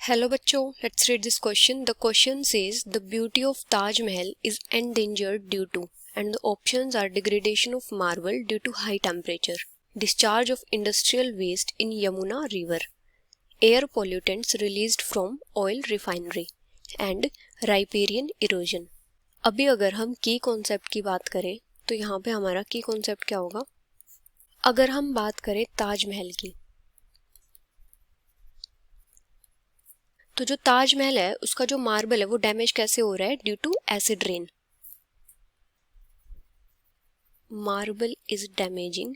Hello बच्चों, let's read this question. The question says the beauty of Taj Mahal is endangered due to, and the options are degradation of marble due to high temperature, discharge of industrial waste in Yamuna river, air pollutants released from oil refinery and riparian erosion. अभी अगर हम की concept की बात करें तो यहाँ पे हमारा की कॉन्सेप्ट क्या होगा? अगर हम बात करें ताजमहल की, तो जो ताजमहल है उसका जो मार्बल है वो डैमेज कैसे हो रहा है? Due to acid rain. Marble is damaging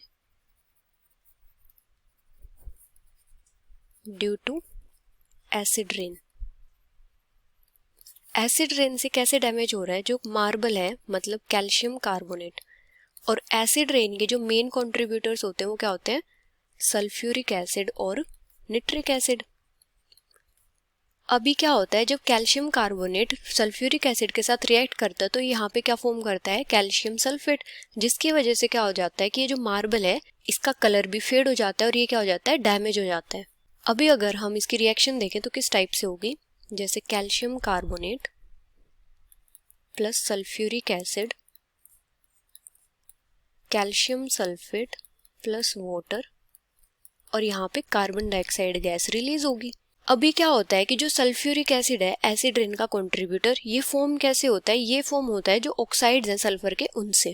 due to acid rain. Acid rain से कैसे डैमेज हो रहा है? जो मार्बल है मतलब कैल्शियम कार्बोनेट, और एसिड रेन के जो मेन कंट्रीब्यूटर्स होते हैं वो क्या होते हैं? सल्फ्यूरिक एसिड और निट्रिक एसिड. अभी क्या होता है, जब कैल्शियम कार्बोनेट सल्फ्यूरिक एसिड के साथ रिएक्ट करता है तो यहाँ पे क्या फॉर्म करता है? कैल्शियम सल्फेट, जिसकी वजह से क्या हो जाता है कि ये जो मार्बल है इसका कलर भी फेड हो जाता है और ये क्या हो जाता है? डैमेज हो जाता है. अभी अगर हम इसकी रिएक्शन देखें तो किस टाइप से होगी? जैसे calcium carbonate plus sulphuric acid, calcium sulphate plus water, और यहाँ पे कार्बन डाइऑक्साइड गैस रिलीज होगी. अभी क्या होता है कि जो सल्फ्यूरिक एसिड है एसिड रेन का कंट्रीब्यूटर, ये फॉर्म कैसे होता है? ये फॉर्म होता है जो ऑक्साइड्स हैं सल्फर के उनसे.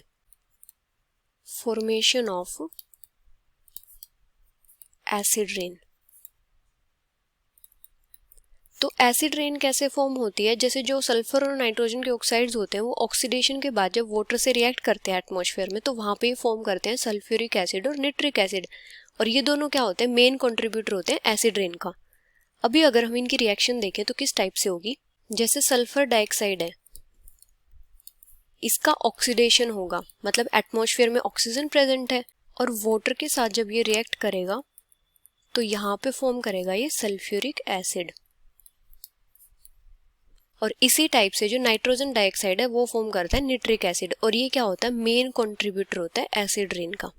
Formation of acid rain. तो एसिड रेन कैसे फॉर्म होती है? जैसे जो सल्फर और नाइट्रोजन के ऑक्साइड्स होते हैं वो ऑक्सीडेशन के बाद जब वाटर से रिएक्ट करते हैं एटमॉस्फेयर में तो वहां पे फॉर्म करते हैं सल्फ्यूरिक एसिड और निट्रिक एसिड, और ये दोनों क्या होते हैं? मेन कंट्रीब्यूटर होते हैं एसिड रेन का. अभी अगर हम इनकी रिएक्शन देखें तो किस टाइप से होगी? जैसे सल्फर डाइऑक्साइड है, इसका ऑक्सीडेशन होगा, मतलब एटमॉस्फेयर में ऑक्सीजन प्रेजेंट है और वाटर के साथ जब ये रिएक्ट करेगा तो यहाँ पे फॉर्म करेगा ये सल्फ्यूरिक एसिड. और इसी टाइप से जो नाइट्रोजन डाइऑक्साइड है वो फॉर्म करता है निट्रिक एसिड, और ये क्या होता है? मेन कंट्रीब्यूटर होता है एसिड रेन का.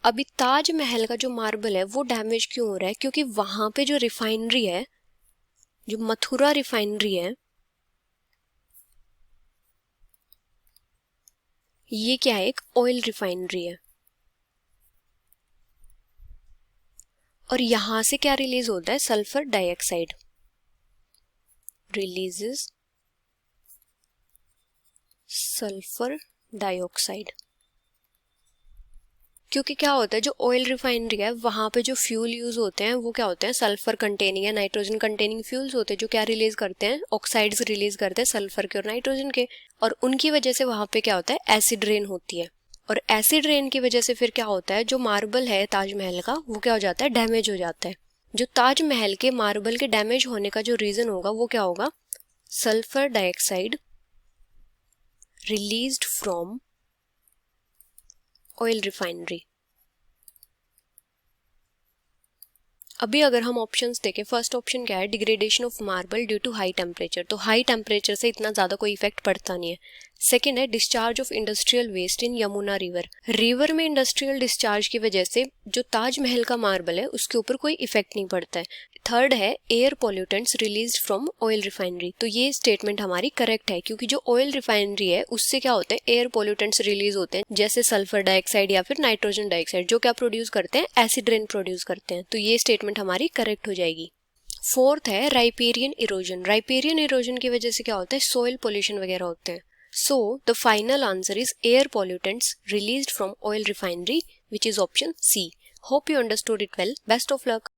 अभी ताजमहल का जो मार्बल है वो डैमेज क्यों हो रहा है? क्योंकि वहां पे जो रिफाइनरी है, जो मथुरा रिफाइनरी है, ये क्या है? एक ऑयल रिफाइनरी है, और यहां से क्या रिलीज होता है? Sulphur dioxide releases sulphur dioxide. क्योंकि क्या होता है, जो ऑयल रिफाइनरी है वहां पे जो फ्यूल यूज होते हैं वो क्या होते हैं? सल्फर कंटेनिंग या नाइट्रोजन कंटेनिंग फ्यूल्स होते हैं, जो क्या रिलीज करते हैं? ऑक्साइड्स रिलीज करते हैं सल्फर के और नाइट्रोजन के, और उनकी वजह से वहां पे क्या होता है? एसिड रेन होती है. और एसिड रेन की वजह से फिर क्या होता है? जो मार्बल है ताजमहल का वो क्या हो जाता है? डैमेज हो जाता है. जो ताजमहल के मार्बल के डैमेज होने का जो रीजन होगा वो क्या होगा? Sulphur dioxide released from oil refinery. अभी अगर हम ऑप्शंस देखें, फर्स्ट ऑप्शन क्या है? Degradation of marble due to high temperature. तो हाई टेम्परेचर से इतना ज्यादा कोई इफेक्ट पड़ता नहीं है. सेकेंड है discharge of industrial waste in Yamuna river. River में इंडस्ट्रियल डिस्चार्ज की वजह से जो ताजमहल का मार्बल है उसके ऊपर कोई इफेक्ट नहीं पड़ता है. थर्ड है air pollutants release from oil refinery. तो ये स्टेटमेंट हमारी करेक्ट है, क्योंकि जो ऑयल रिफाइनरी है उससे क्या होते हैं? एयर पॉल्यूटेंट्स रिलीज होते हैं, जैसे सल्फर डाइऑक्साइड या फिर नाइट्रोजन डाइऑक्साइड, जो क्या प्रोड्यूस करते हैं? एसिड रेन प्रोड्यूस करते हैं. तो ये स्टेटमेंट हमारी करेक्ट हो जाएगी. फोर्थ है राइपेरियन इरोजन. राइपेरियन इरोजन की वजह से क्या होता है? सॉइल पोल्यूशन वगैरह होते हैं. So the final answer is air pollutants released from oil refinery, which is option C. Hope you understood it well. Best of luck.